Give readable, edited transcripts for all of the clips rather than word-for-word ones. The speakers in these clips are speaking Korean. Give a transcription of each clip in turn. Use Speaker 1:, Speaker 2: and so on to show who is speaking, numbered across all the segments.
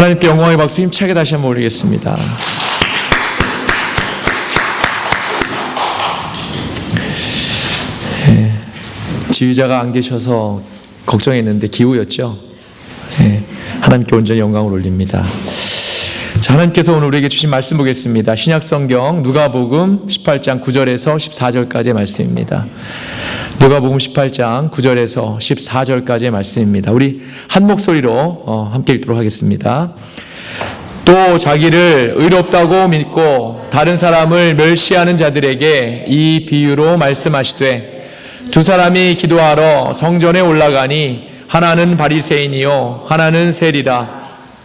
Speaker 1: 하나님께 영광의 박수 힘차게 다시 한번 올리겠습니다. 지휘자가 안 계셔서 걱정했는데 기우였죠. 하나님께 온전히 영광을 올립니다. 자, 하나님께서 오늘 우리에게 주신 말씀 보겠습니다. 신약성경 누가복음 18장 9절에서 14절까지의 말씀입니다. 누가복음 18장 9절에서 14절까지의 말씀입니다. 우리 한 목소리로 함께 읽도록 하겠습니다. 또 자기를 의롭다고 믿고 다른 사람을 멸시하는 자들에게 이 비유로 말씀하시되, 두 사람이 기도하러 성전에 올라가니 하나는 바리새인이요 하나는 세리라.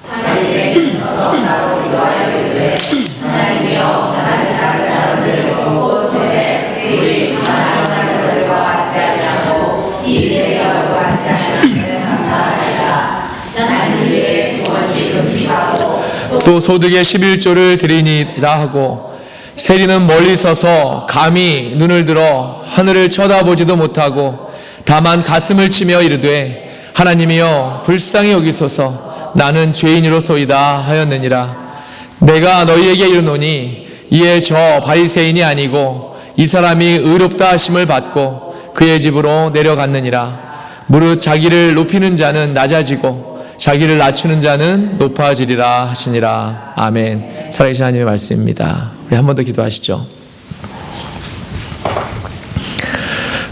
Speaker 2: 바리새인은 서서 나로 기도하여 이르되, 하나님이여, 나는 다른 사람들 곧 조세 우리 하나님 자들과 같이 하냐고 이 세가도 같이 하냐면 감사하리라. 나는 이에 무엇이 금식하고
Speaker 1: 또 소득의 11조를 드리니라 하고, 세리는 멀리 서서 감히 눈을 들어 하늘을 쳐다보지도 못하고 다만 가슴을 치며 이르되, 하나님이여 불쌍히 여기소서, 나는 죄인이로소이다 하였느니라. 내가 너희에게 이르노니 이에 저 바리새인이 아니고 이 사람이 의롭다 하심을 받고 그의 집으로 내려갔느니라. 무릇 자기를 높이는 자는 낮아지고 자기를 낮추는 자는 높아지리라 하시니라. 아멘. 살아계신 하나님의 말씀입니다. 우리 한 번 더 기도하시죠.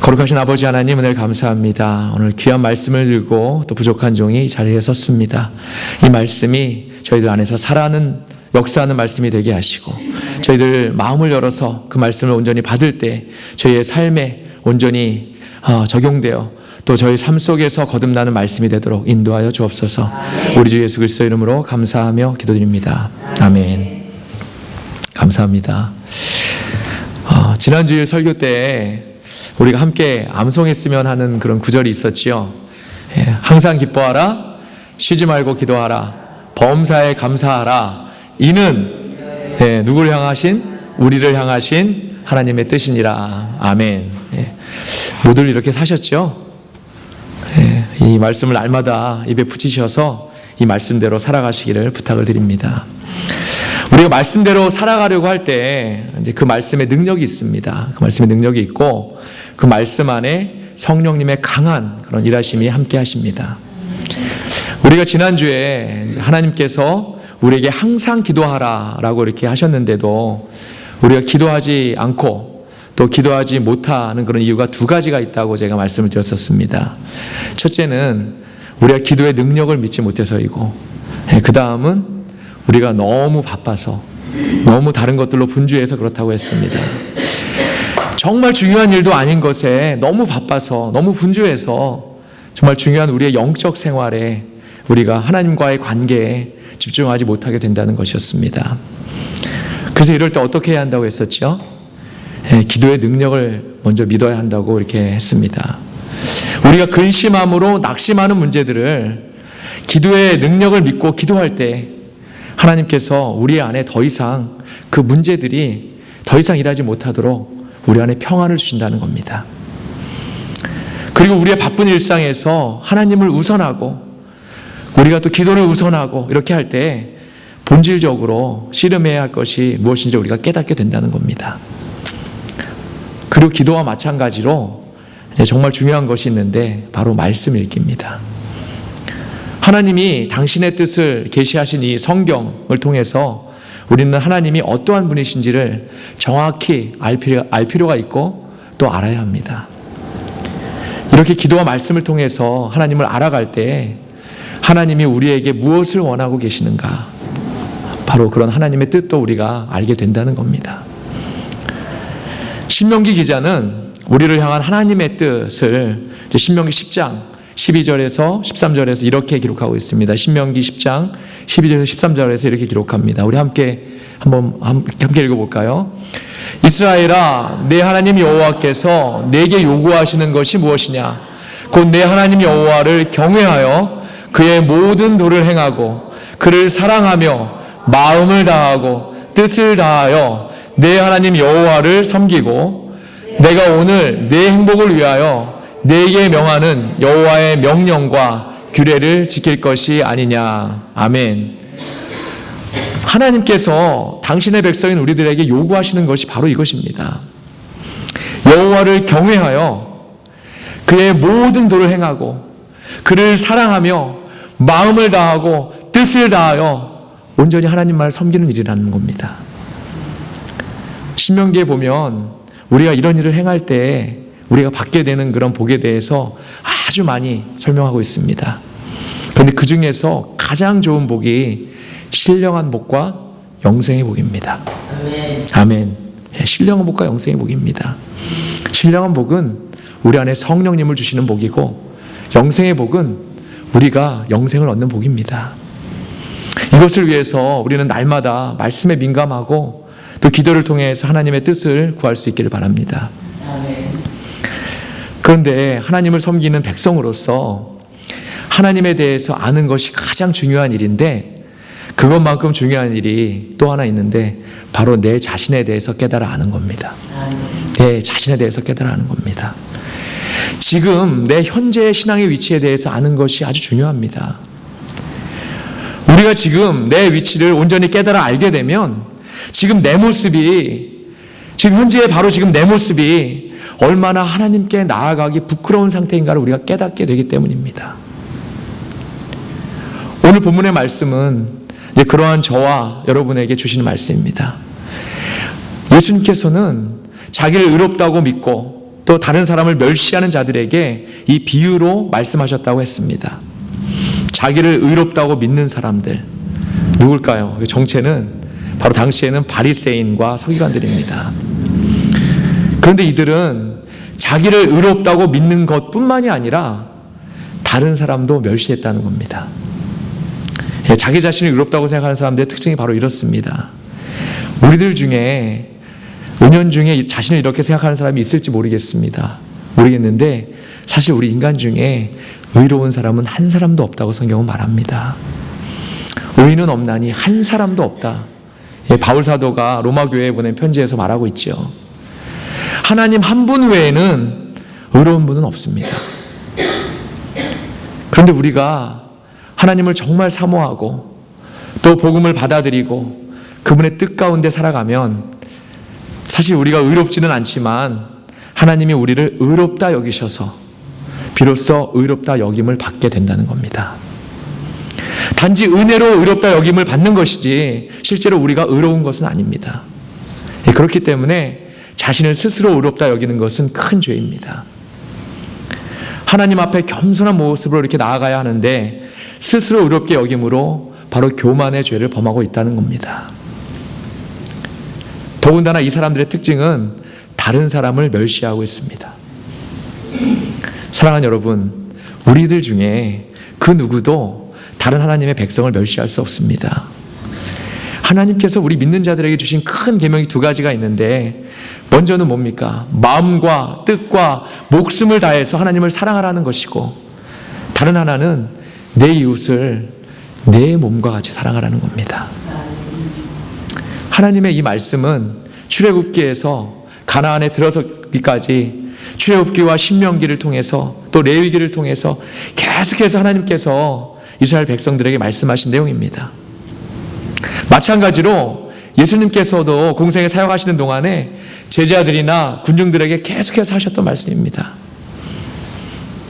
Speaker 1: 거룩하신 아버지 하나님, 은혜를 감사합니다. 오늘 귀한 말씀을 들고 또 부족한 종이 자리에 섰습니다. 이 말씀이 저희들 안에서 살아가는 역사하는 말씀이 되게 하시고, 저희들 마음을 열어서 그 말씀을 온전히 받을 때 저희의 삶에 온전히 적용되어 또 저희 삶 속에서 거듭나는 말씀이 되도록 인도하여 주옵소서. 우리 주 예수 그리스도 이름으로 감사하며 기도드립니다. 아멘. 감사합니다. 지난 주일 설교 때 우리가 함께 암송했으면 하는 그런 구절이 있었지요. 항상 기뻐하라, 쉬지 말고 기도하라, 범사에 감사하라. 이는 누구를 향하신? 우리를 향하신 하나님의 뜻이니라. 아멘. 모두를 이렇게 사셨죠? 이 말씀을 날마다 입에 붙이셔서 이 말씀대로 살아가시기를 부탁을 드립니다. 우리가 말씀대로 살아가려고 할 때 이제 그 말씀의 능력이 있습니다. 그 말씀의 능력이 있고 그 말씀 안에 성령님의 강한 그런 일하심이 함께 하십니다. 우리가 지난주에 하나님께서 우리에게 항상 기도하라라고 이렇게 하셨는데도 우리가 기도하지 않고 또 기도하지 못하는 그런 이유가 두 가지가 있다고 제가 말씀을 드렸었습니다. 첫째는 우리가 기도의 능력을 믿지 못해서이고, 그 다음은 우리가 너무 바빠서 너무 다른 것들로 분주해서 그렇다고 했습니다. 정말 중요한 일도 아닌 것에 너무 바빠서 너무 분주해서 정말 중요한 우리의 영적 생활에 우리가 하나님과의 관계에 집중하지 못하게 된다는 것이었습니다. 그래서 이럴 때 어떻게 해야 한다고 했었죠? 기도의 능력을 먼저 믿어야 한다고 이렇게 했습니다. 우리가 근심함으로 낙심하는 문제들을 기도의 능력을 믿고 기도할 때 하나님께서 우리 안에 더 이상 그 문제들이 더 이상 일하지 못하도록 우리 안에 평안을 주신다는 겁니다. 그리고 우리의 바쁜 일상에서 하나님을 우선하고 우리가 또 기도를 우선하고 이렇게 할 때 본질적으로 씨름해야 할 것이 무엇인지 우리가 깨닫게 된다는 겁니다. 그리고 기도와 마찬가지로 정말 중요한 것이 있는데 바로 말씀 읽기입니다. 하나님이 당신의 뜻을 계시하신 이 성경을 통해서 우리는 하나님이 어떠한 분이신지를 정확히 알 필요가 있고 또 알아야 합니다. 이렇게 기도와 말씀을 통해서 하나님을 알아갈 때 하나님이 우리에게 무엇을 원하고 계시는가, 바로 그런 하나님의 뜻도 우리가 알게 된다는 겁니다. 신명기 기자는 우리를 향한 하나님의 뜻을 신명기 10장 12절에서 13절에서 이렇게 기록하고 있습니다. 신명기 10장 12절에서 13절에서 이렇게 기록합니다. 우리 함께 읽어볼까요? 이스라엘아, 내 하나님 여호와께서 내게 요구하시는 것이 무엇이냐? 곧 내 하나님 여호와를 경외하여 그의 모든 도를 행하고 그를 사랑하며 마음을 다하고 뜻을 다하여 내 하나님 여호와를 섬기고 내가 오늘 내 행복을 위하여 내게 명하는 여호와의 명령과 규례를 지킬 것이 아니냐. 아멘. 하나님께서 당신의 백성인 우리들에게 요구하시는 것이 바로 이것입니다. 여호와를 경외하여 그의 모든 도를 행하고 그를 사랑하며 마음을 다하고 뜻을 다하여 온전히 하나님만을 섬기는 일이라는 겁니다. 신명기에 보면 우리가 이런 일을 행할 때 우리가 받게 되는 그런 복에 대해서 아주 많이 설명하고 있습니다. 그런데 그 중에서 가장 좋은 복이 신령한 복과 영생의 복입니다. 아멘. 신령한 복과 영생의 복입니다. 신령한 복은 우리 안에 성령님을 주시는 복이고, 영생의 복은 우리가 영생을 얻는 복입니다. 이것을 위해서 우리는 날마다 말씀에 민감하고 또 기도를 통해서 하나님의 뜻을 구할 수 있기를 바랍니다. 그런데 하나님을 섬기는 백성으로서 하나님에 대해서 아는 것이 가장 중요한 일인데, 그것만큼 중요한 일이 또 하나 있는데 바로 내 자신에 대해서 깨달아 아는 겁니다. 내 자신에 대해서 깨달아 아는 겁니다. 지금 내 현재의 신앙의 위치에 대해서 아는 것이 아주 중요합니다. 우리가 지금 내 위치를 온전히 깨달아 알게 되면 지금 내 모습이, 지금 현재의 바로 지금 내 모습이 얼마나 하나님께 나아가기 부끄러운 상태인가를 우리가 깨닫게 되기 때문입니다. 오늘 본문의 말씀은 이제 그러한 저와 여러분에게 주시는 말씀입니다. 예수님께서는 자기를 의롭다고 믿고 또 다른 사람을 멸시하는 자들에게 이 비유로 말씀하셨다고 했습니다. 자기를 의롭다고 믿는 사람들, 누굴까요? 정체는 바로 당시에는 바리새인과 서기관들입니다. 그런데 이들은 자기를 의롭다고 믿는 것뿐만이 아니라 다른 사람도 멸시했다는 겁니다. 자기 자신을 의롭다고 생각하는 사람들의 특징이 바로 이렇습니다. 우리들 중에 은연중에 자신을 이렇게 생각하는 사람이 있을지 모르겠는데 사실 우리 인간 중에 의로운 사람은 한 사람도 없다고 성경은 말합니다. 의인은 없나니 한 사람도 없다. 바울 사도가 로마 교회에 보낸 편지에서 말하고 있죠. 하나님 한 분 외에는 의로운 분은 없습니다. 그런데 우리가 하나님을 정말 사모하고 또 복음을 받아들이고 그분의 뜻 가운데 살아가면 사실 우리가 의롭지는 않지만 하나님이 우리를 의롭다 여기셔서 비로소 의롭다 여김을 받게 된다는 겁니다. 단지 은혜로 의롭다 여김을 받는 것이지 실제로 우리가 의로운 것은 아닙니다. 그렇기 때문에 자신을 스스로 의롭다 여기는 것은 큰 죄입니다. 하나님 앞에 겸손한 모습으로 이렇게 나아가야 하는데 스스로 의롭게 여김으로 바로 교만의 죄를 범하고 있다는 겁니다. 더군다나 이 사람들의 특징은 다른 사람을 멸시하고 있습니다. 사랑하는 여러분, 우리들 중에 그 누구도 다른 하나님의 백성을 멸시할 수 없습니다. 하나님께서 우리 믿는 자들에게 주신 큰 계명이 두 가지가 있는데, 먼저는 뭡니까? 마음과 뜻과 목숨을 다해서 하나님을 사랑하라는 것이고, 다른 하나는 내 이웃을 내 몸과 같이 사랑하라는 겁니다. 하나님의 이 말씀은 출애굽기에서 가나안에 들어서기까지 출애굽기와 신명기를 통해서 또 레위기를 통해서 계속해서 하나님께서 이스라엘 백성들에게 말씀하신 내용입니다. 마찬가지로 예수님께서도 공생에 사역하시는 동안에 제자들이나 군중들에게 계속해서 하셨던 말씀입니다.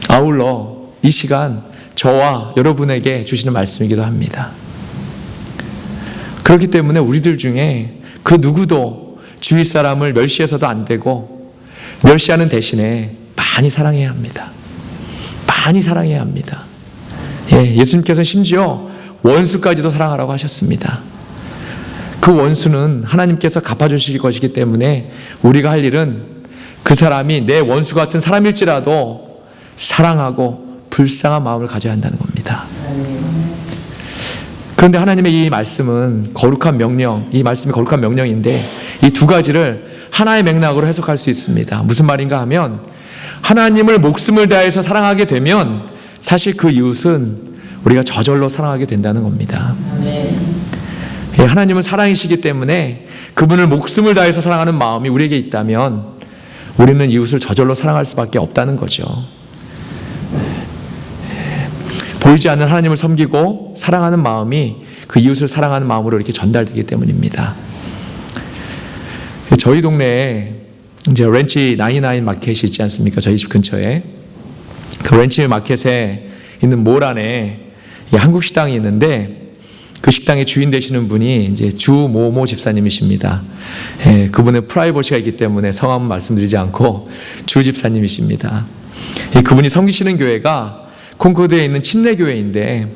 Speaker 1: 아울러 이 시간 저와 여러분에게 주시는 말씀이기도 합니다. 그렇기 때문에 우리들 중에 그 누구도 주위 사람을 멸시해서도 안 되고, 멸시하는 대신에 많이 사랑해야 합니다. 많이 사랑해야 합니다. 예수님께서는 심지어 원수까지도 사랑하라고 하셨습니다. 그 원수는 하나님께서 갚아주실 것이기 때문에 우리가 할 일은 그 사람이 내 원수 같은 사람일지라도 사랑하고 불쌍한 마음을 가져야 한다는 겁니다. 그런데 하나님의 이 말씀은 거룩한 명령, 이 말씀이 거룩한 명령인데 이 두 가지를 하나의 맥락으로 해석할 수 있습니다. 무슨 말인가 하면, 하나님을 목숨을 다해서 사랑하게 되면 사실 그 이웃은 우리가 저절로 사랑하게 된다는 겁니다. 하나님은 사랑이시기 때문에 그분을 목숨을 다해서 사랑하는 마음이 우리에게 있다면 우리는 이웃을 저절로 사랑할 수밖에 없다는 거죠. 보이지 않는 하나님을 섬기고 사랑하는 마음이 그 이웃을 사랑하는 마음으로 이렇게 전달되기 때문입니다. 저희 동네에 이제 렌치 99 마켓이 있지 않습니까? 저희 집 근처에. 그 렌치 마켓에 있는 몰 안에 한국 식당이 있는데 그 식당의 주인 되시는 분이 이제 주모모 집사님이십니다. 예, 그분의 프라이버시가 있기 때문에 성함은 말씀드리지 않고 주 집사님이십니다. 예, 그분이 섬기시는 교회가 콩코드에 있는 침례교회인데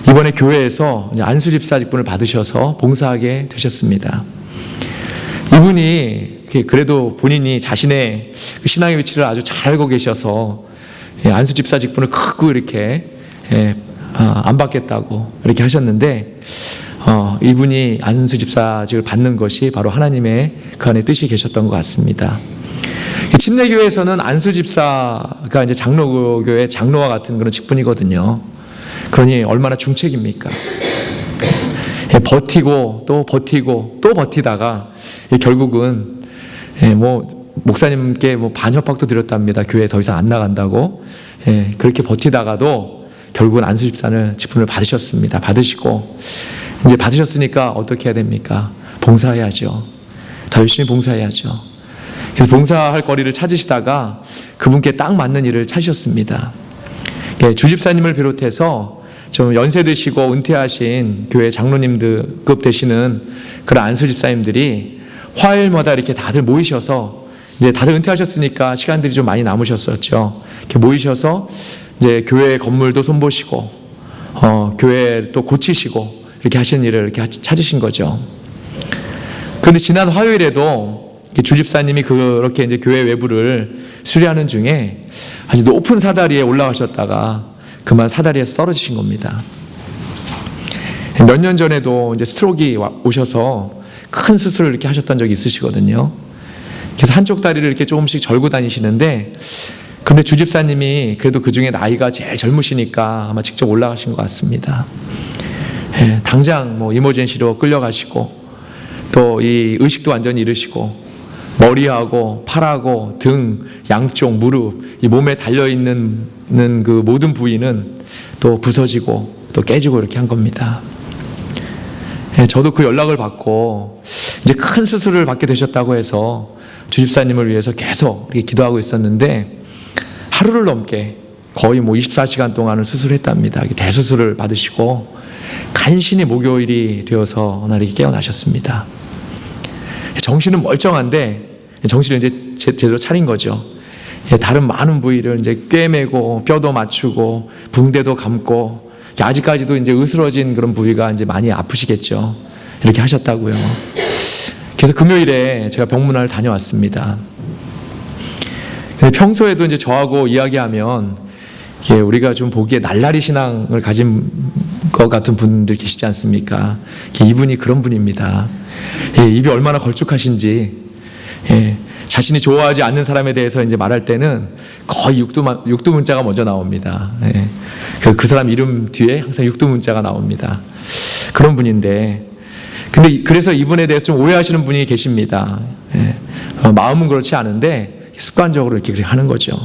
Speaker 1: 이번에 교회에서 이제 안수 집사 직분을 받으셔서 봉사하게 되셨습니다. 이분이 그래도 본인이 자신의 신앙의 위치를 아주 잘 알고 계셔서 안수 집사 직분을 크고 이렇게 안 받겠다고 이렇게 하셨는데 이분이 안수 집사직을 받는 것이 바로 하나님의 그 안에 뜻이 계셨던 것 같습니다. 침례교회에서는 안수 집사가 이제 장로교회 장로와 같은 그런 직분이거든요. 그러니 얼마나 중책입니까? 버티고 또 버티고 또 버티다가 결국은 목사님께 반협박도 드렸답니다. 교회 더 이상 안 나간다고. 그렇게 버티다가도 결국은 안수 집사를 받으셨습니다. 받으시고 이제 받으셨으니까 어떻게 해야 됩니까? 봉사해야죠. 더 열심히 봉사해야죠. 그래서 봉사할 거리를 찾으시다가 그분께 딱 맞는 일을 찾으셨습니다. 주 집사님을 비롯해서 좀 연세 드시고 은퇴하신 교회 장로님들급 되시는 그런 안수 집사님들이 화요일마다 이렇게 다들 모이셔서 이제 다들 은퇴하셨으니까 시간들이 좀 많이 남으셨었죠. 이렇게 모이셔서 이제 교회 건물도 손보시고 교회 또 고치시고 이렇게 하시는 일을 이렇게 찾으신 거죠. 그런데 지난 화요일에도 주 집사님이 그렇게 이제 교회 외부를 수리하는 중에 아주 높은 사다리에 올라가셨다가 그만 사다리에서 떨어지신 겁니다. 몇 년 전에도 이제 스트로크가 오셔서 큰 수술을 이렇게 하셨던 적이 있으시거든요. 그래서 한쪽 다리를 이렇게 조금씩 절고 다니시는데, 근데 주 집사님이 그래도 그 중에 나이가 제일 젊으시니까 아마 직접 올라가신 것 같습니다. 당장 이머전시로 끌려가시고 또 이 의식도 완전히 잃으시고 머리하고 팔하고 등, 양쪽, 무릎, 이 몸에 달려있는 그 모든 부위는 또 부서지고 또 깨지고 이렇게 한 겁니다. 저도 그 연락을 받고 이제 큰 수술을 받게 되셨다고 해서 주집사님을 위해서 계속 이렇게 기도하고 있었는데 하루를 넘게 거의 24시간 동안을 수술했답니다. 대수술을 받으시고 간신히 목요일이 되어서 어느 날 이렇게 깨어나셨습니다. 정신은 멀쩡한데 정신을 이제 제대로 차린 거죠. 다른 많은 부위를 이제 꿰매고 뼈도 맞추고 붕대도 감고 아직까지도 이제 으스러진 그런 부위가 이제 많이 아프시겠죠. 이렇게 하셨다고요. 그래서 금요일에 제가 병문안을 다녀왔습니다. 평소에도 이제 저하고 이야기하면 우리가 좀 보기에 날라리 신앙을 가진 것 같은 분들 계시지 않습니까? 이분이 그런 분입니다. 입이 얼마나 걸쭉하신지 자신이 좋아하지 않는 사람에 대해서 이제 말할 때는 거의 육두문자가 먼저 나옵니다. 그 사람 이름 뒤에 항상 육두문자가 나옵니다. 그런 분인데, 근데 그래서 이분에 대해서 좀 오해하시는 분이 계십니다. 마음은 그렇지 않은데 습관적으로 이렇게 하는 거죠.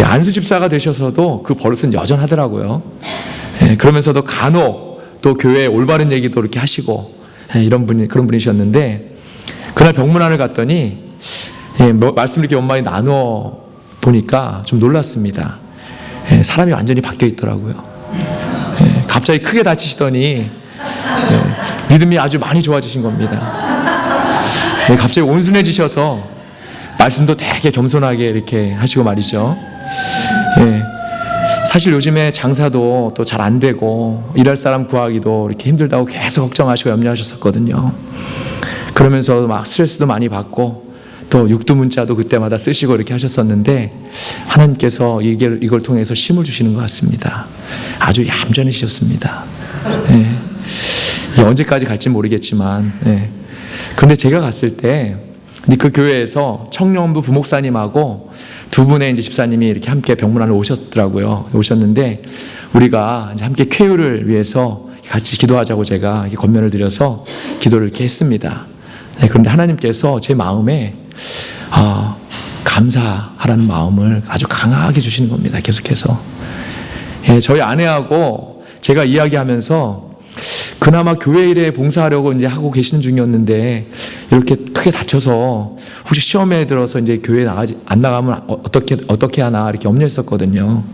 Speaker 1: 안수 집사가 되셔서도 그 버릇은 여전하더라고요. 그러면서도 간혹 또 교회에 올바른 얘기도 이렇게 하시고 그런 분이셨는데, 그날 병문안을 갔더니 말씀을 이렇게 엄마이 나누어 보니까 좀 놀랐습니다. 사람이 완전히 바뀌어 있더라고요. 갑자기 크게 다치시더니 믿음이 아주 많이 좋아지신 겁니다. 갑자기 온순해지셔서 말씀도 되게 겸손하게 이렇게 하시고 말이죠. 사실 요즘에 장사도 또 잘 안 되고 일할 사람 구하기도 이렇게 힘들다고 계속 걱정하시고 염려하셨었거든요. 그러면서 막 스트레스도 많이 받고 또 육두문자도 그때마다 쓰시고 이렇게 하셨었는데 하나님께서 이걸 통해서 힘을 주시는 것 같습니다. 아주 얌전해지셨습니다. 언제까지 갈지 모르겠지만 그런데 제가 갔을 때 그 교회에서 청년부 부목사님하고 두 분의 이제 집사님이 이렇게 함께 병문안을 오셨는데 우리가 이제 함께 쾌유를 위해서 같이 기도하자고 제가 이렇게 권면을 드려서 기도를 이렇게 했습니다. 그런데 하나님께서 제 마음에 감사하라는 마음을 아주 강하게 주시는 겁니다. 계속해서. 저희 아내하고 제가 이야기하면서 그나마 교회 일에 봉사하려고 이제 하고 계시는 중이었는데 이렇게 크게 다쳐서 혹시 시험에 들어서 이제 교회 안 나가면 어떻게 하나 이렇게 염려했었거든요.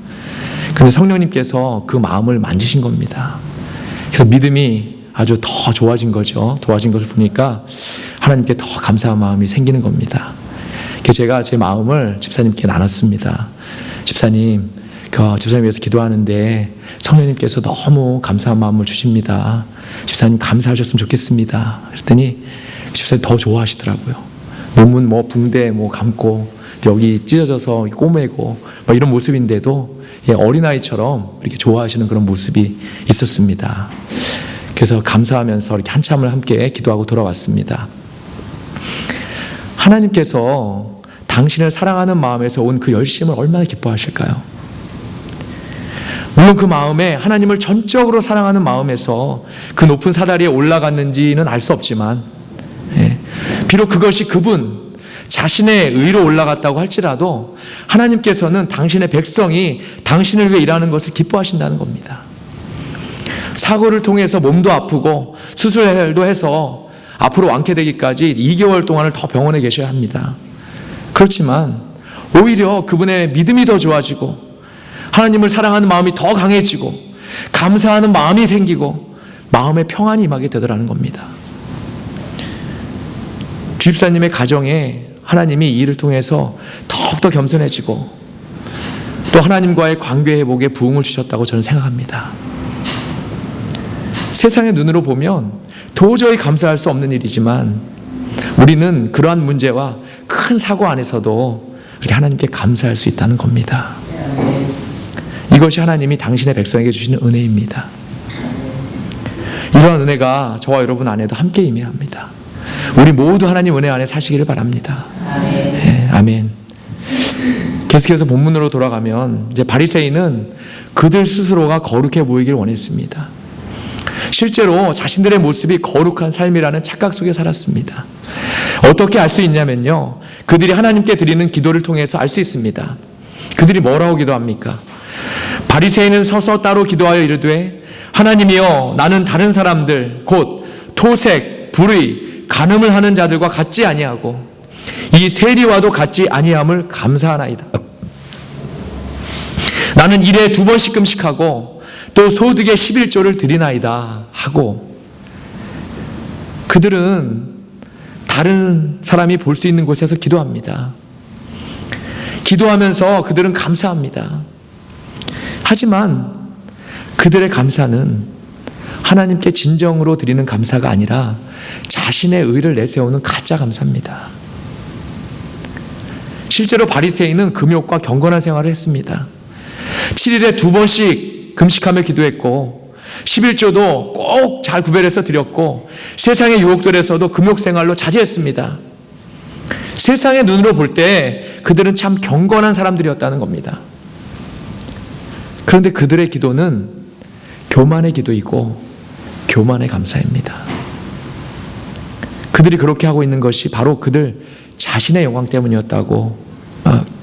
Speaker 1: 근데 성령님께서 그 마음을 만지신 겁니다. 그래서 믿음이 아주 더 좋아진 거죠. 좋아진 것을 보니까 하나님께 더 감사한 마음이 생기는 겁니다. 그래서 제가 제 마음을 집사님께 나눴습니다. 집사님, 집사님 위해서 기도하는데 성령님께서 너무 감사한 마음을 주십니다. 집사님 감사하셨으면 좋겠습니다. 그랬더니 집사님 더 좋아하시더라고요. 몸은 붕대 감고 여기 찢어져서 꼬매고 이런 모습인데도 어린아이처럼 이렇게 좋아하시는 그런 모습이 있었습니다. 그래서 감사하면서 이렇게 한참을 함께 기도하고 돌아왔습니다. 하나님께서 당신을 사랑하는 마음에서 온 그 열심을 얼마나 기뻐하실까요? 물론 그 마음에 하나님을 전적으로 사랑하는 마음에서 그 높은 사다리에 올라갔는지는 알 수 없지만 비록 그것이 그분 자신의 의로 올라갔다고 할지라도 하나님께서는 당신의 백성이 당신을 위해 일하는 것을 기뻐하신다는 겁니다. 사고를 통해서 몸도 아프고 수술도 해서 앞으로 완쾌되기까지 2개월 동안을 더 병원에 계셔야 합니다. 그렇지만 오히려 그분의 믿음이 더 좋아지고 하나님을 사랑하는 마음이 더 강해지고 감사하는 마음이 생기고 마음의 평안이 임하게 되더라는 겁니다. 주집사님의 가정에 하나님이 이 일을 통해서 더욱더 겸손해지고 또 하나님과의 관계 회복에 부흥을 주셨다고 저는 생각합니다. 세상의 눈으로 보면 도저히 감사할 수 없는 일이지만 우리는 그러한 문제와 큰 사고 안에서도 이렇게 하나님께 감사할 수 있다는 겁니다. 이것이 하나님이 당신의 백성에게 주시는 은혜입니다. 이러한 은혜가 저와 여러분 안에도 함께 임해야 합니다. 우리 모두 하나님 은혜 안에 사시기를 바랍니다. 네, 아멘. 계속해서 본문으로 돌아가면 이제 바리새인은 그들 스스로가 거룩해 보이길 원했습니다. 실제로 자신들의 모습이 거룩한 삶이라는 착각 속에 살았습니다. 어떻게 알 수 있냐면요, 그들이 하나님께 드리는 기도를 통해서 알 수 있습니다. 그들이 뭐라고 기도합니까? 바리새인은 서서 따로 기도하여 이르되 하나님이여 나는 다른 사람들 곧 토색, 불의, 간음을 하는 자들과 같지 아니하고 이 세리와도 같지 아니함을 감사하나이다. 나는 일에 2번씩 금식하고 또 소득의 11조를 드리나이다 하고 그들은 다른 사람이 볼 수 있는 곳에서 기도합니다. 기도하면서 그들은 감사합니다. 하지만 그들의 감사는 하나님께 진정으로 드리는 감사가 아니라 자신의 의를 내세우는 가짜 감사입니다. 실제로 바리새인은 금욕과 경건한 생활을 했습니다. 7일에 2번씩 금식하며 기도했고 11조도 꼭 잘 구별해서 드렸고 세상의 유혹들에서도 금욕 생활로 자제했습니다. 세상의 눈으로 볼 때 그들은 참 경건한 사람들이었다는 겁니다. 그런데 그들의 기도는 교만의 기도이고 교만의 감사입니다. 그들이 그렇게 하고 있는 것이 바로 그들 자신의 영광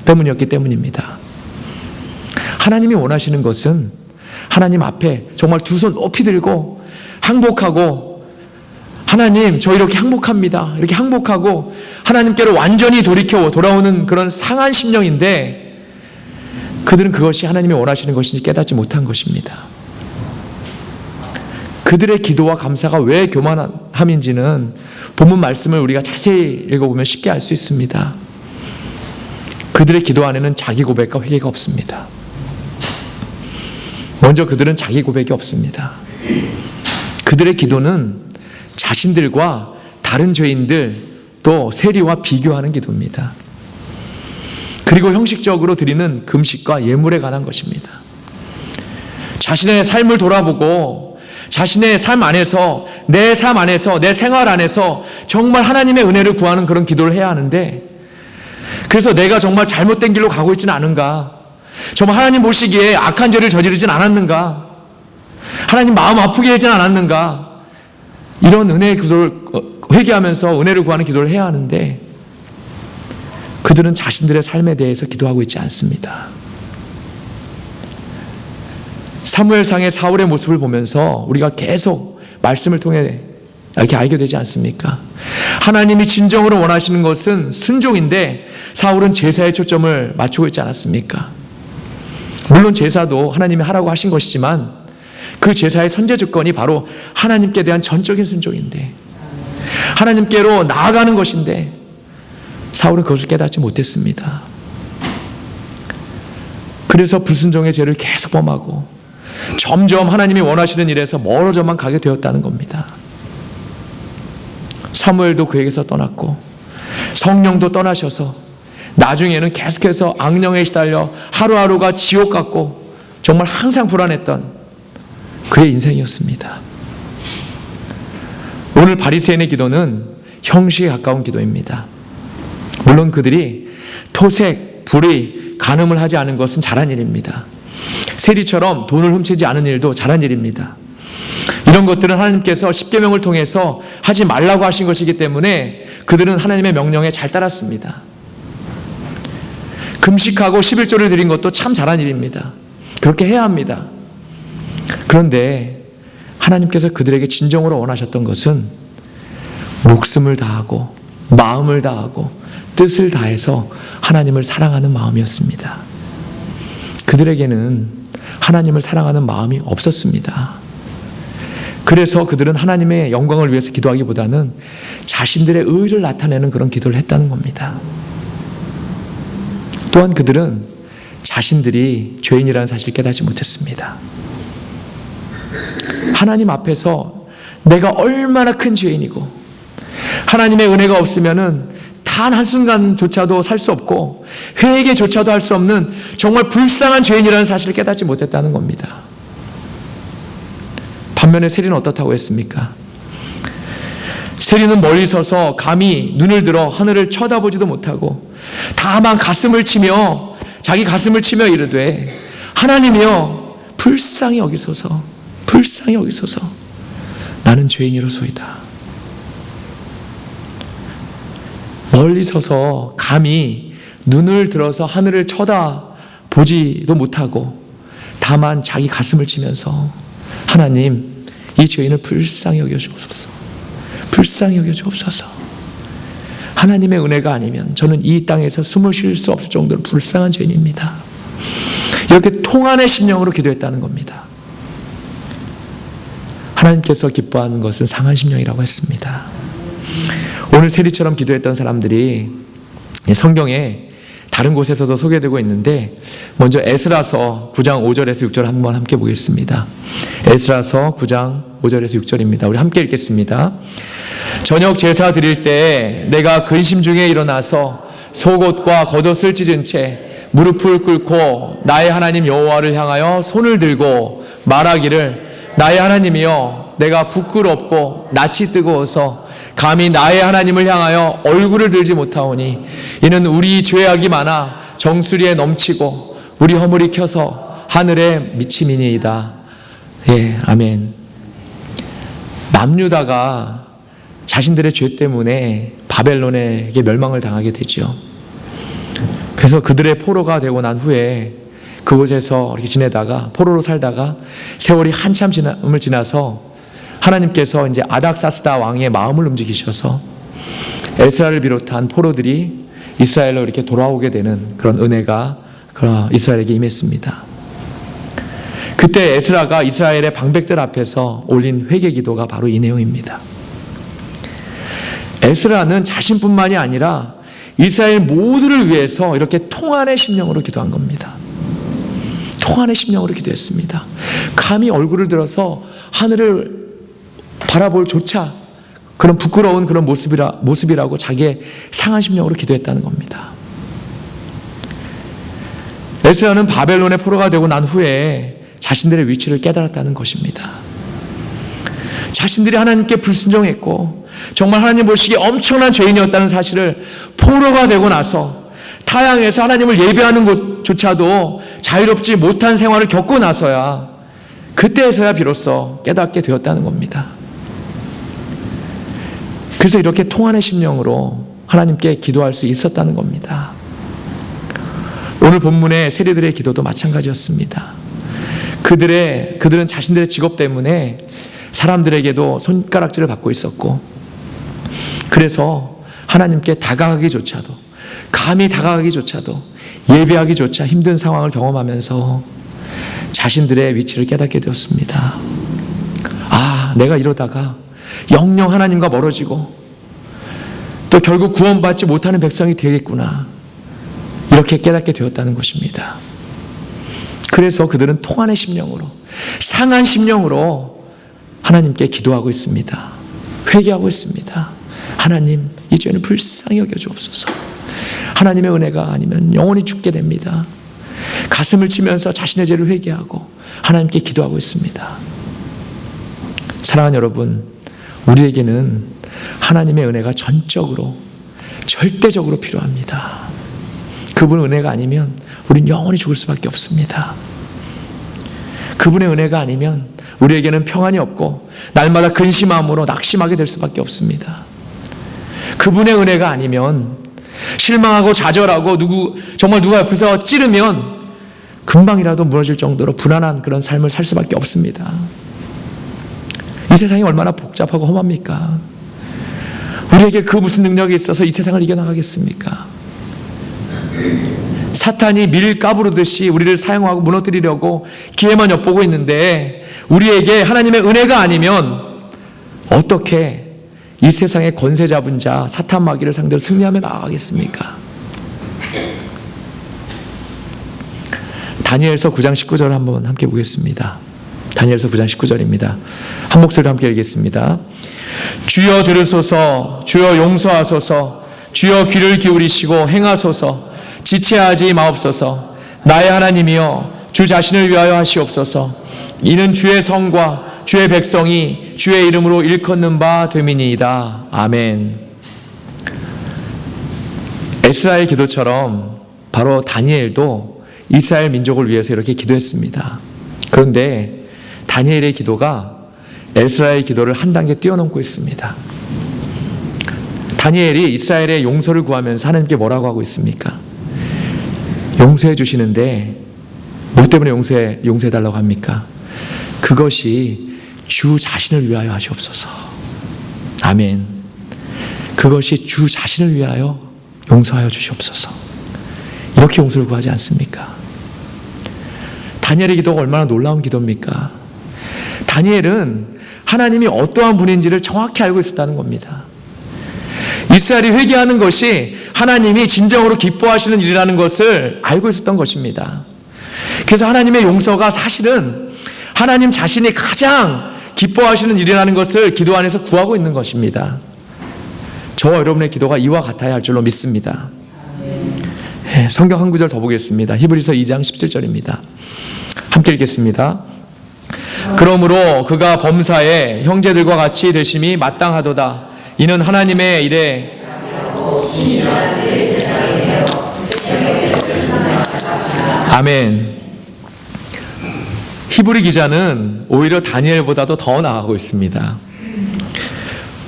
Speaker 1: 때문이었기 때문입니다. 하나님이 원하시는 것은 하나님 앞에 정말 두 손 높이 들고 항복하고 하나님 저 이렇게 항복합니다. 이렇게 항복하고 하나님께로 완전히 돌이켜 돌아오는 그런 상한 심령인데 그들은 그것이 하나님이 원하시는 것인지 깨닫지 못한 것입니다. 그들의 기도와 감사가 왜 교만함인지는 본문 말씀을 우리가 자세히 읽어보면 쉽게 알 수 있습니다. 그들의 기도 안에는 자기 고백과 회개가 없습니다. 먼저 그들은 자기 고백이 없습니다. 그들의 기도는 자신들과 다른 죄인들 또 세리와 비교하는 기도입니다. 그리고 형식적으로 드리는 금식과 예물에 관한 것입니다. 자신의 삶을 돌아보고 자신의 삶 안에서 내 삶 안에서 내 생활 안에서 정말 하나님의 은혜를 구하는 그런 기도를 해야 하는데 그래서 내가 정말 잘못된 길로 가고 있지는 않은가, 정말 하나님 보시기에 악한 죄를 저지르진 않았는가, 하나님 마음 아프게 하진 않았는가, 이런 은혜의 기도를 회개하면서 은혜를 구하는 기도를 해야 하는데 그들은 자신들의 삶에 대해서 기도하고 있지 않습니다. 사무엘상의 사울의 모습을 보면서 우리가 계속 말씀을 통해 이렇게 알게 되지 않습니까? 하나님이 진정으로 원하시는 것은 순종인데 사울은 제사에 초점을 맞추고 있지 않았습니까? 물론 제사도 하나님이 하라고 하신 것이지만 그 제사의 선제 조건이 바로 하나님께 대한 전적인 순종인데, 하나님께로 나아가는 것인데 사울은 그것을 깨닫지 못했습니다. 그래서 불순종의 죄를 계속 범하고 점점 하나님이 원하시는 일에서 멀어져만 가게 되었다는 겁니다. 사무엘도 그에게서 떠났고 성령도 떠나셔서 나중에는 계속해서 악령에 시달려 하루하루가 지옥 같고 정말 항상 불안했던 그의 인생이었습니다. 오늘 바리새인의 기도는 형식에 가까운 기도입니다. 물론 그들이 토색, 불의, 간음을 하지 않은 것은 잘한 일입니다. 세리처럼 돈을 훔치지 않은 일도 잘한 일입니다. 이런 것들은 하나님께서 십계명을 통해서 하지 말라고 하신 것이기 때문에 그들은 하나님의 명령에 잘 따랐습니다. 금식하고 11조를 드린 것도 참 잘한 일입니다. 그렇게 해야 합니다. 그런데 하나님께서 그들에게 진정으로 원하셨던 것은 목숨을 다하고 마음을 다하고 뜻을 다해서 하나님을 사랑하는 마음이었습니다. 그들에게는 하나님을 사랑하는 마음이 없었습니다. 그래서 그들은 하나님의 영광을 위해서 기도하기보다는 자신들의 의를 나타내는 그런 기도를 했다는 겁니다. 또한 그들은 자신들이 죄인이라는 사실을 깨닫지 못했습니다. 하나님 앞에서 내가 얼마나 큰 죄인이고 하나님의 은혜가 없으면은 단 한순간조차도 살 수 없고 회개조차도 할 수 없는 정말 불쌍한 죄인이라는 사실을 깨닫지 못했다는 겁니다. 반면에 세리는 어떻다고 했습니까? 세리는 멀리 서서 감히 눈을 들어 하늘을 쳐다보지도 못하고 다만 가슴을 치며 자기 가슴을 치며 이르되 하나님이여 불쌍히 여기소서, 불쌍히 여기소서, 나는 죄인이로소이다. 멀리 서서 감히 눈을 들어서 하늘을 쳐다보지도 못하고 다만 자기 가슴을 치면서 하나님 이 죄인을 불쌍히 여겨주옵소서, 불쌍히 여겨주옵소서. 하나님의 은혜가 아니면 저는 이 땅에서 숨을 쉴 수 없을 정도로 불쌍한 죄인입니다. 이렇게 통안의 심령으로 기도했다는 겁니다. 하나님께서 기뻐하는 것은 상한 심령이라고 했습니다. 오늘 세리처럼 기도했던 사람들이 성경에 다른 곳에서도 소개되고 있는데, 먼저 에스라서 9장 5절에서 6절 한번 함께 보겠습니다. 에스라서 9장 5절에서 6절입니다. 우리 함께 읽겠습니다. 저녁 제사 드릴 때 내가 근심 중에 일어나서 속옷과 겉옷을 찢은 채 무릎을 꿇고 나의 하나님 여호와를 향하여 손을 들고 말하기를 나의 하나님이여 내가 부끄럽고 낯이 뜨거워서 감히 나의 하나님을 향하여 얼굴을 들지 못하오니 이는 우리 죄악이 많아 정수리에 넘치고 우리 허물이 켜서 하늘에 미침이니이다. 예, 아멘. 남유다가 자신들의 죄 때문에 바벨론에게 멸망을 당하게 되죠. 그래서 그들의 포로가 되고 난 후에 그곳에서 이렇게 지내다가 포로로 살다가 세월이 한참 지나서 하나님께서 이제 아닥사스다 왕의 마음을 움직이셔서 에스라를 비롯한 포로들이 이스라엘로 이렇게 돌아오게 되는 그런 은혜가 이스라엘에게 임했습니다. 그때 에스라가 이스라엘의 방백들 앞에서 올린 회개 기도가 바로 이 내용입니다. 에스라는 자신뿐만이 아니라 이스라엘 모두를 위해서 이렇게 통안의 심령으로 기도한 겁니다. 통안의 심령으로 기도했습니다. 감히 얼굴을 들어서 하늘을 바라볼 조차 그런 부끄러운 그런 모습이라고 자기의 상한 심령으로 기도했다는 겁니다. 에스라는 바벨론의 포로가 되고 난 후에 자신들의 위치를 깨달았다는 것입니다. 자신들이 하나님께 불순종했고 정말 하나님 보시기에 엄청난 죄인이었다는 사실을 포로가 되고 나서 타향에서 하나님을 예배하는 것조차도 자유롭지 못한 생활을 겪고 나서야 그때에서야 비로소 깨닫게 되었다는 겁니다. 그래서 이렇게 통안의 심령으로 하나님께 기도할 수 있었다는 겁니다. 오늘 본문의 세리들의 기도도 마찬가지였습니다. 그들은 자신들의 직업 때문에 사람들에게도 손가락질을 받고 있었고, 그래서 하나님께 다가가기조차도, 감히 다가가기조차도, 예배하기조차 힘든 상황을 경험하면서 자신들의 위치를 깨닫게 되었습니다. 아, 내가 이러다가 영영 하나님과 멀어지고 또 결국 구원받지 못하는 백성이 되겠구나, 이렇게 깨닫게 되었다는 것입니다. 그래서 그들은 통한의 심령으로, 상한 심령으로 하나님께 기도하고 있습니다. 회개하고 있습니다. 하나님, 이 죄는 불쌍히 여겨주옵소서. 하나님의 은혜가 아니면 영원히 죽게 됩니다. 가슴을 치면서 자신의 죄를 회개하고 하나님께 기도하고 있습니다. 사랑하는 여러분, 우리에게는 하나님의 은혜가 전적으로, 절대적으로 필요합니다. 그분의 은혜가 아니면 우린 영원히 죽을 수밖에 없습니다. 그분의 은혜가 아니면 우리에게는 평안이 없고 날마다 근심함으로 낙심하게 될 수밖에 없습니다. 그분의 은혜가 아니면 실망하고 좌절하고 정말 누가 옆에서 찌르면 금방이라도 무너질 정도로 불안한 그런 삶을 살 수밖에 없습니다. 이 세상이 얼마나 복잡하고 험합니까? 우리에게 그 무슨 능력이 있어서 이 세상을 이겨나가겠습니까? 사탄이 밀 까부르듯이 우리를 사용하고 무너뜨리려고 기회만 엿보고 있는데, 우리에게 하나님의 은혜가 아니면 어떻게 이 세상의 권세 잡은 자 사탄 마귀를 상대로 승리하며 나아가겠습니까? 다니엘서 9장 19절을 한번 함께 보겠습니다. 다니엘서 9장 19절입니다. 한 목소리로 함께 읽겠습니다. 주여 들으소서, 주여 용서하소서, 주여 귀를 기울이시고 행하소서, 지체하지 마옵소서. 나의 하나님이여, 주 자신을 위하여 하시옵소서. 이는 주의 성과 주의 백성이 주의 이름으로 일컫는 바 됨이니이다. 아멘. 에스라의 기도처럼 바로 다니엘도 이스라엘 민족을 위해서 이렇게 기도했습니다. 그런데 다니엘의 기도가 에스라의 기도를 한 단계 뛰어넘고 있습니다. 다니엘이 이스라엘의 용서를 구하면서 하나님께 뭐라고 하고 있습니까? 용서해 주시는데 뭐 때문에 용서해달라고 합니까? 그것이 주 자신을 위하여 하시옵소서. 아멘. 그것이 주 자신을 위하여 용서하여 주시옵소서. 이렇게 용서를 구하지 않습니까? 다니엘의 기도가 얼마나 놀라운 기도입니까? 다니엘은 하나님이 어떠한 분인지를 정확히 알고 있었다는 겁니다. 이스라엘이 회개하는 것이 하나님이 진정으로 기뻐하시는 일이라는 것을 알고 있었던 것입니다. 그래서 하나님의 용서가 사실은 하나님 자신이 가장 기뻐하시는 일이라는 것을 기도 안에서 구하고 있는 것입니다. 저와 여러분의 기도가 이와 같아야 할 줄로 믿습니다. 성경 한 구절 더 보겠습니다. 히브리서 2장 17절입니다. 함께 읽겠습니다. 그러므로 그가 범사에 형제들과 같이 되심이 마땅하도다. 이는 하나님의 일에 아멘. 히브리 기자는 오히려 다니엘보다도 더 나아가고 있습니다.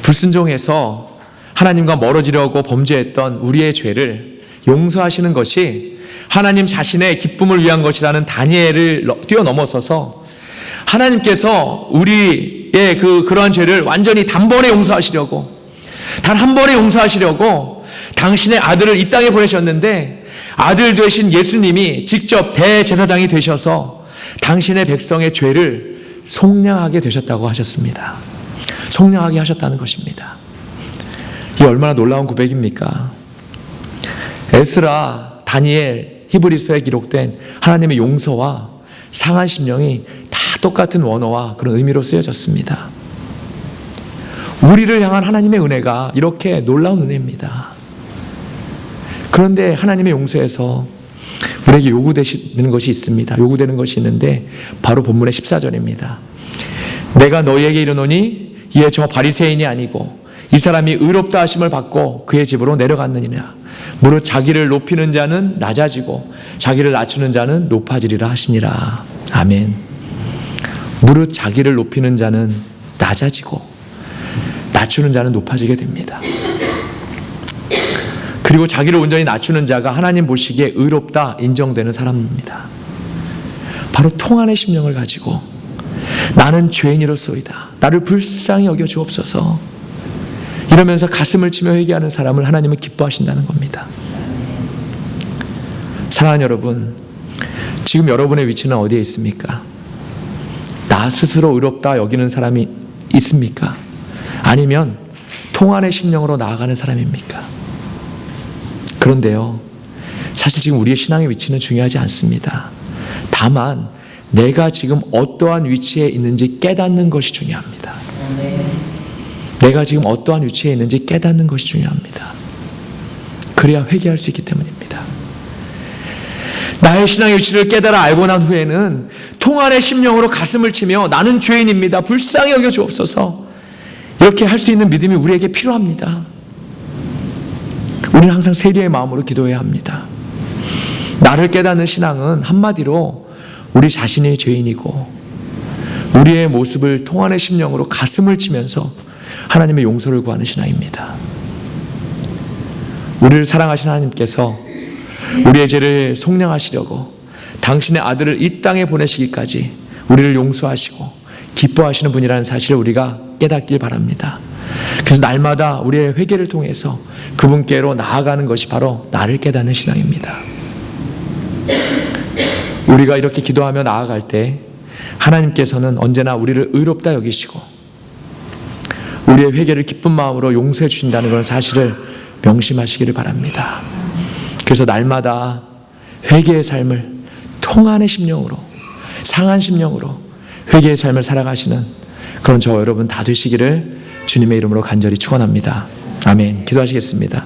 Speaker 1: 불순종해서 하나님과 멀어지려고 범죄했던 우리의 죄를 용서하시는 것이 하나님 자신의 기쁨을 위한 것이라는 다니엘을 뛰어넘어서서 하나님께서 우리의 그러한 죄를 완전히 단번에 용서하시려고, 단 한 번에 용서하시려고 당신의 아들을 이 땅에 보내셨는데, 아들 되신 예수님이 직접 대제사장이 되셔서 당신의 백성의 죄를 속량하게 되셨다고 하셨습니다. 속량하게 하셨다는 것입니다. 이 얼마나 놀라운 고백입니까? 에스라, 다니엘, 히브리서에 기록된 하나님의 용서와 상한 심령이 다 똑같은 원어와 그런 의미로 쓰여졌습니다. 우리를 향한 하나님의 은혜가 이렇게 놀라운 은혜입니다. 그런데 하나님의 용서에서 우리에게 요구되는 것이 있습니다. 요구되는 것이 있는데 바로 본문의 14절입니다. 내가 너희에게 이르노니 이에 저 바리새인이 아니고 이 사람이 의롭다 하심을 받고 그의 집으로 내려갔느니라. 무릇 자기를 높이는 자는 낮아지고 자기를 낮추는 자는 높아지리라 하시니라. 아멘. 무릇 자기를 높이는 자는 낮아지고 낮추는 자는 높아지게 됩니다. 그리고 자기를 온전히 낮추는 자가 하나님 보시기에 의롭다 인정되는 사람입니다. 바로 통한의 심령을 가지고 나는 죄인이로소이다. 나를 불쌍히 여겨 주옵소서. 이러면서 가슴을 치며 회개하는 사람을 하나님은 기뻐하신다는 겁니다. 사랑하는 여러분, 지금 여러분의 위치는 어디에 있습니까? 나 스스로 의롭다 여기는 사람이 있습니까? 아니면 통안의 심령으로 나아가는 사람입니까? 그런데요, 사실 지금 우리의 신앙의 위치는 중요하지 않습니다. 다만 내가 지금 어떠한 위치에 있는지 깨닫는 것이 중요합니다. 내가 지금 어떠한 위치에 있는지 깨닫는 것이 중요합니다. 그래야 회개할 수 있기 때문입니다. 나의 신앙의 위치를 깨달아 알고 난 후에는 통안의 심령으로 가슴을 치며 나는 죄인입니다. 불쌍히 여겨 주옵소서. 이렇게 할 수 있는 믿음이 우리에게 필요합니다. 우리는 항상 세리의 마음으로 기도해야 합니다. 나를 깨닫는 신앙은 한마디로 우리 자신이 죄인이고 우리의 모습을 통안의 심령으로 가슴을 치면서 하나님의 용서를 구하는 신앙입니다. 우리를 사랑하신 하나님께서 우리의 죄를 속량하시려고 당신의 아들을 이 땅에 보내시기까지 우리를 용서하시고 기뻐하시는 분이라는 사실을 우리가 깨닫길 바랍니다. 그래서 날마다 우리의 회개를 통해서 그분께로 나아가는 것이 바로 나를 깨닫는 신앙입니다. 우리가 이렇게 기도하며 나아갈 때 하나님께서는 언제나 우리를 의롭다 여기시고 우리의 회개를 기쁜 마음으로 용서해 주신다는 그런 사실을 명심하시기를 바랍니다. 그래서 날마다 회개의 삶을 통안의 심령으로, 상한 심령으로 회개의 삶을 살아가시는 그런 저 여러분 다 되시기를 주님의 이름으로 간절히 축원합니다. 아멘. 기도하시겠습니다.